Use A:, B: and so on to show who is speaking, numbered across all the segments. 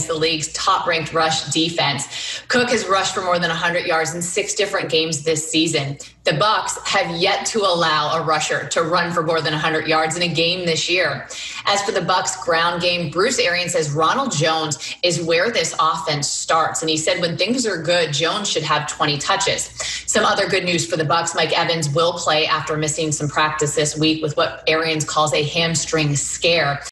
A: the league's top-ranked rush defense. Cook has rushed for more than 100 yards in 6 different games this season. The Bucs have yet to allow a rusher to run for more than 100 yards in a game this year. As for the Bucs ground game, Bruce Arians says Ronald Jones is where this offense starts. And he said when things are good, Jones should have 20 touches. Some other good news for the Bucs, Mike Evans will play after missing some practice this week with what Arians calls a hamstring scare.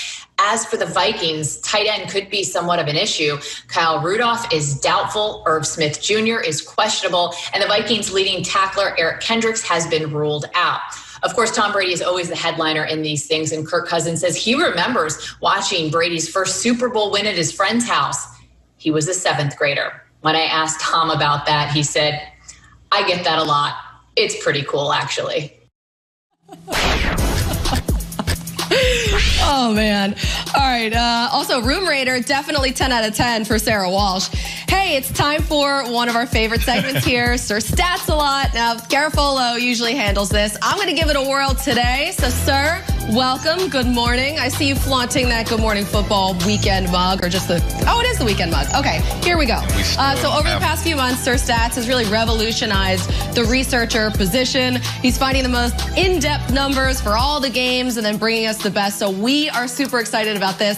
A: As for the Vikings, tight end could be somewhat of an issue. Kyle Rudolph is doubtful. Irv Smith Jr. is questionable. And the Vikings' leading tackler, Eric Kendricks, has been ruled out. Of course, Tom Brady is always the headliner in these things. And Kirk Cousins says he remembers watching Brady's first Super Bowl win at his friend's house. He was a 7th grader. When I asked Tom about that, he said, "I get that a lot. It's pretty cool, actually."
B: Oh, man. All right. Also, Room Rater, definitely 10 out of 10 for Sarah Walsh. Hey, it's time for one of our favorite segments here, Sir Stats a Lot. Now, Garofolo usually handles this. I'm going to give it a whirl today. So, sir, welcome. Good morning. I see you flaunting that Good Morning Football weekend mug, or just the, oh, it is the weekend mug. Okay, here we go. So over the past few months, Sir Stats has really revolutionized the researcher position. He's finding the most in-depth numbers for all the games and then bringing us the best. So we are super excited about this.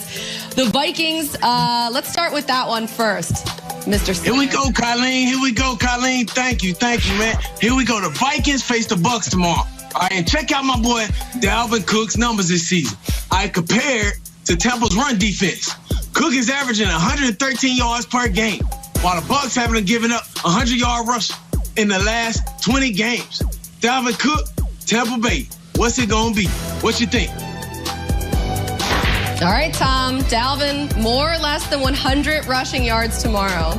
B: The Vikings, let's start with that one first. Mr. Steve.
C: Here we go, Colleen. Here we go, Colleen. Thank you, man. Here we go. The Vikings face the Bucs tomorrow. All right, and check out my boy Dalvin Cook's numbers this season. I compared to Tampa's run defense. Cook is averaging 113 yards per game, while the Bucs haven't given up 100-yard rush in the last 20 games. Dalvin Cook, Tampa Bay. What's it gonna be? What you think?
B: All right, Tom. Dalvin, more or less than 100 rushing yards tomorrow.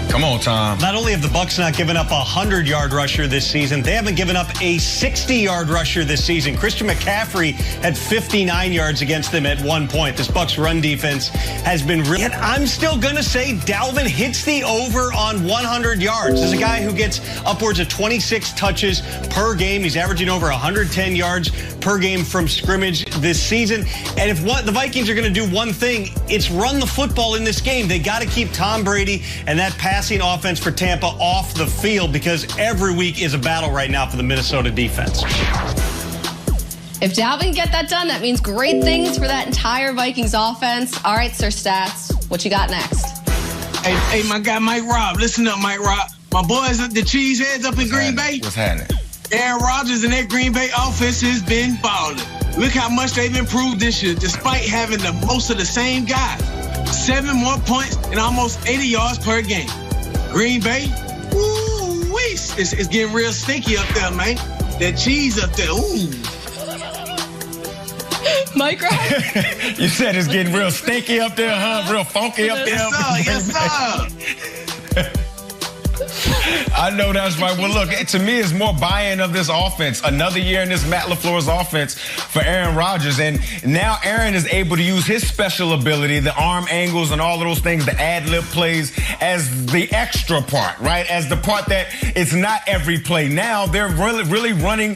D: Come on, Tom.
E: Not only have the Bucs not given up a 100-yard rusher this season, they haven't given up a 60-yard rusher this season. Christian McCaffrey had 59 yards against them at one point. This Bucs run defense has been real. And I'm still going to say Dalvin hits the over on 100 yards. This is a guy who gets upwards of 26 touches per game. He's averaging over 110 yards per game from scrimmage this season. And if the Vikings are going to do one thing, it's run the football in this game. They got to keep Tom Brady and that passing offense for Tampa off the field, because every week is a battle right now for the Minnesota defense.
B: If Dalvin can get that done, that means great things for that entire Vikings offense. All right, Sir Stats, what you got next?
C: Hey, my guy Mike Robb. Listen up, Mike Robb. My boys, the Cheeseheads up in Green Bay.
D: What's happening?
C: Aaron Rodgers and that Green Bay offense has been balling. Look how much they've improved this year, despite having most of the same guys. 7 more points and almost 80 yards per game. Green Bay, ooh, it's getting real stinky up there, man. That cheese up there, ooh.
B: Mike Robb?
D: You said it's getting real stinky up there, huh? Real funky up there.
C: Yes, sir.
D: I know that's right. Well, look, to me, it's more buy-in of this offense. Another year in this Matt LaFleur's offense for Aaron Rodgers. And now Aaron is able to use his special ability, the arm angles and all of those things, the ad-lib plays, as the extra part, right? As the part that it's not every play. Now they're really running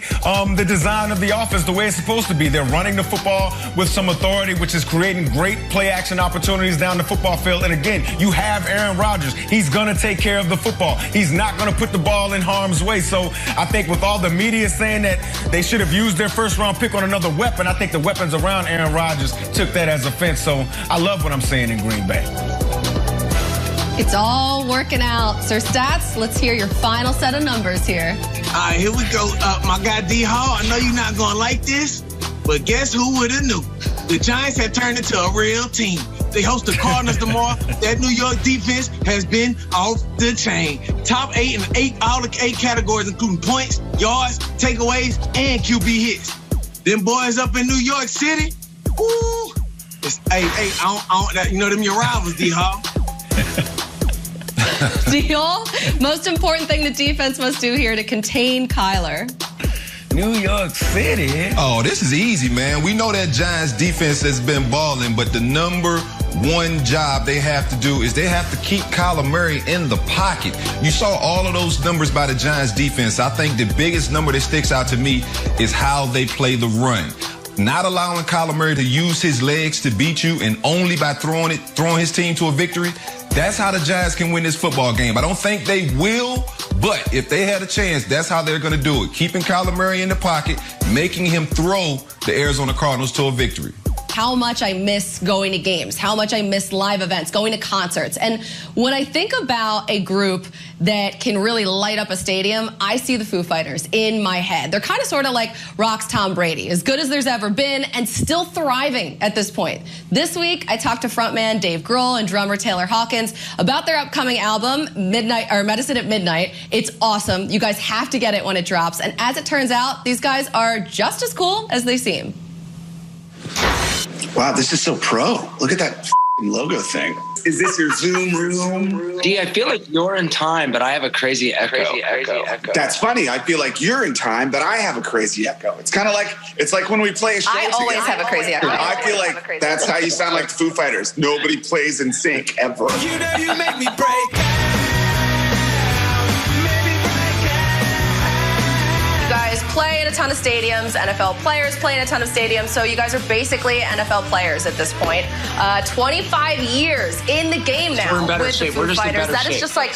D: the design of the offense the way it's supposed to be. They're running the football with some authority, which is creating great play-action opportunities down the football field. And again, you have Aaron Rodgers. He's going to take care of the football. He's not going to put the ball in harm's way. So I think with all the media saying that they should have used their first-round pick on another weapon, I think the weapons around Aaron Rodgers took that as offense. So I love what I'm seeing in Green Bay.
B: It's all working out. Sir Stats, let's hear your final set of numbers here.
C: All right, here we go. My guy D. Hall, I know you're not going to like this, but guess who would have knew? The Giants have turned into a real team. They host the Cardinals tomorrow. That New York defense has been off the chain. Top 8 in all the 8 categories, including points, yards, takeaways, and QB hits. Them boys up in New York City, woo! You know them your rivals, D-Hall.
B: D-Hall, most important thing the defense must do here to contain Kyler.
D: New York City.
F: Oh, this is easy, man. We know that Giants defense has been balling, but the number one job they have to do is they have to keep Kyler Murray in the pocket. You saw all of those numbers by the Giants defense. I think the biggest number that sticks out to me is how they play the run. not allowing Kyler Murray to use his legs to beat you and only by throwing his team to a victory, that's how the Giants can win this football game. I don't think they will, but if they had a chance, that's how they're going to do it. Keeping Kyler Murray in the pocket, making him throw the Arizona Cardinals to a victory.
B: How much I miss going to games, how much I miss live events, going to concerts. And when I think about a group that can really light up a stadium, I see the Foo Fighters in my head. They're kind of sort of like Rock's Tom Brady, as good as there's ever been and still thriving at this point. This week, I talked to frontman Dave Grohl and drummer Taylor Hawkins about their upcoming album, Medicine at Midnight. It's awesome. You guys have to get it when it drops. And as it turns out, these guys are just as cool as they seem.
G: Wow, this is so pro. Look at that logo thing. Is this your Zoom room?
H: D, I feel like you're in time, but I have a crazy echo.
G: That's funny. I feel like you're in time, but I have a crazy echo. It's kind of like, it's like when we play a show together.
B: I always have a crazy echo.
G: I feel like that's how you sound like the Foo Fighters. Nobody plays in sync ever.
I: You know you make me break.
B: Guys play in a ton of stadiums. NFL players play in a ton of stadiums. So you guys are basically NFL players at this point. 25 years in the game now.
H: We're in better
B: with
H: shape.
B: The Foo
H: We're just in
B: Fighters.
H: better
B: That
H: shape.
B: is just like...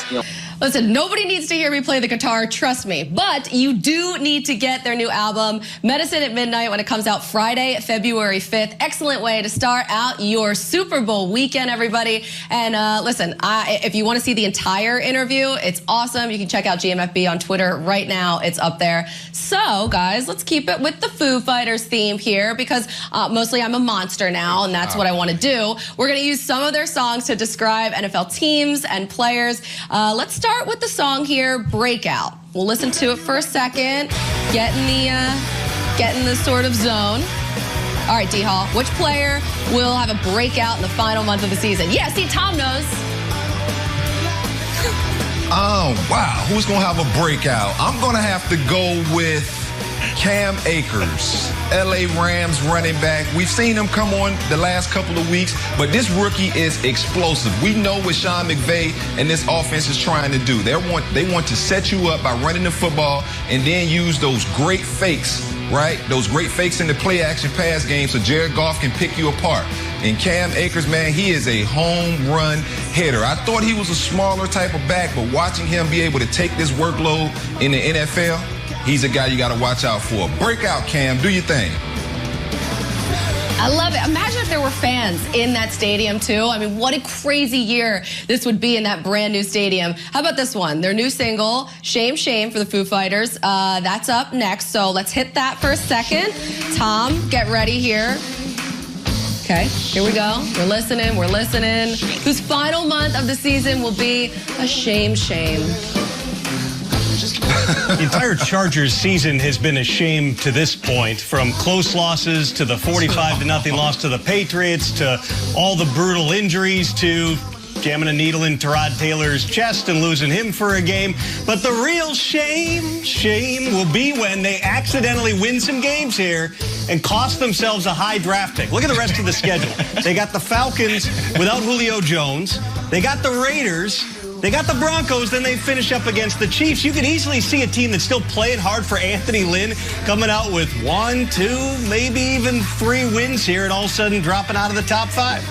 B: Listen, nobody needs to hear me play the guitar, trust me. But you do need to get their new album, Medicine at Midnight, when it comes out Friday, February 5th. Excellent way to start out your Super Bowl weekend, everybody. And listen, if you want to see the entire interview, it's awesome. You can check out GMFB on Twitter right now. It's up there. So, guys, let's keep it with the Foo Fighters theme here because mostly I'm a monster now, and that's what I want to do. We're going to use some of their songs to describe NFL teams and players. Let's start with the song here, Breakout. We'll listen to it for a second, get in the sort of zone. All right, D-Hall, which player will have a breakout in the final month of the season? Yeah, see, Tom knows.
F: Oh, wow. Who's going to have a breakout? I'm going to have to go with Cam Akers, LA Rams running back. We've seen him come on the last couple of weeks, but this rookie is explosive. We know what Sean McVay and this offense is trying to do. They want to set you up by running the football and then use those great fakes, right? Those great fakes in the play-action pass game so Jared Goff can pick you apart. And Cam Akers, man, he is a home run hitter. I thought he was a smaller type of back, but watching him be able to take this workload in the NFL, he's a guy you got to watch out for. Breakout, Cam. Do your thing.
B: I love it. Imagine if there were fans in that stadium, too. I mean, what a crazy year this would be in that brand new stadium. How about this one? Their new single, Shame, Shame, for the Foo Fighters. That's up next, so let's hit that for a second. Tom, get ready here. Okay, here we go. We're listening. Whose final month of the season will be a shame, shame.
E: The entire Chargers season has been a shame to this point, from close losses to the 45-0 loss to the Patriots to all the brutal injuries to jamming a needle in Tyrod Taylor's chest and losing him for a game. But the real shame will be when they accidentally win some games here and cost themselves a high draft pick. Look at the rest of the schedule. They got the Falcons without Julio Jones. They got the Raiders. They got the Broncos, then they finish up against the Chiefs. You can easily see a team that's still playing hard for Anthony Lynn coming out with 1, 2, maybe even 3 wins here and all of a sudden dropping out of the top 5.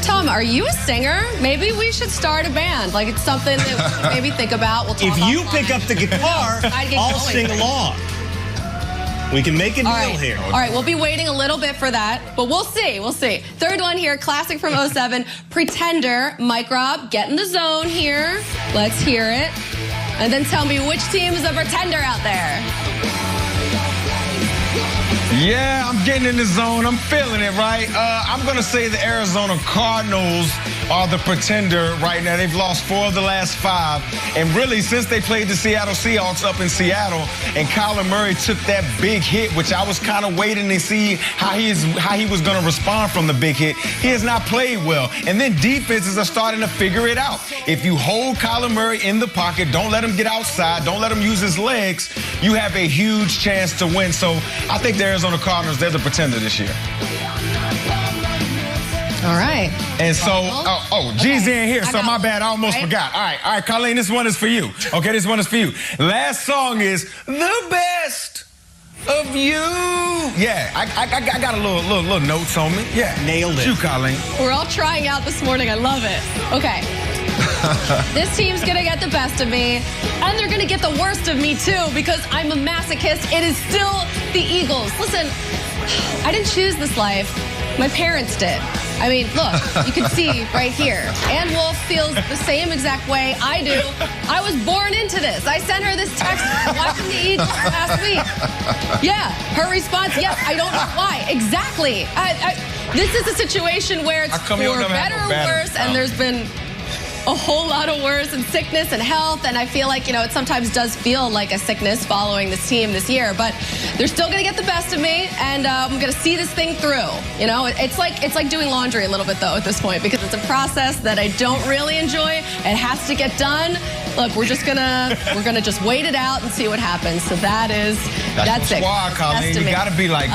B: Tom, are you a singer? Maybe we should start a band. Like, it's something that we can maybe think about. We'll talk
E: if you
B: offline.
E: pick up the guitar, I'll sing along. We can make it real here.
B: All right, we'll be waiting a little bit for that, but we'll see. Third one here, classic from 07, Pretender. Mike Rob, get in the zone here. Let's hear it. And then tell me which team is a pretender out there.
D: Yeah, I'm getting in the zone. I'm feeling it, right? I'm going to say the Arizona Cardinals are the pretender right now. They've lost 4 of the last 5. And really, since they played the Seattle Seahawks up in Seattle and Kyler Murray took that big hit, which I was kind of waiting to see how he was going to respond from the big hit, he has not played well. And then defenses are starting to figure it out. If you hold Kyler Murray in the pocket, don't let him get outside, don't let him use his legs, you have a huge chance to win. So I think the Arizona Cardinals, they're the pretender this year.
B: All right.
D: And so, G's in here, so my bad, I almost forgot. All right, Colleen, this one is for you. Okay, this one is for you. Last song is The Best of you. Yeah, I got a little notes on me. Yeah,
E: nailed it.
D: You, Colleen.
B: We're all trying out this morning. I love it. Okay. This team's going to get the best of me, and they're going to get the worst of me, too, because I'm a masochist. It is still the Eagles. Listen, I didn't choose this life. My parents did. I mean, look, you can see right here. Ann Wolf feels the same exact way I do. I was born into this. I sent her this text watching the Eagles last week. Yeah, her response, yes, I don't know why. Exactly. This is a situation where it's for better or worse, and there's been a whole lot of worse, and sickness and health, and I feel like, it sometimes does feel like a sickness following this team this year, but they're still going to get the best of me, and I'm going to see this thing through. It's like doing laundry a little bit, though, at this point, because it's a process that I don't really enjoy. It has to get done. Look, we're gonna just wait it out and see what happens. So that's it.
D: Squad, Colleen. You got to be like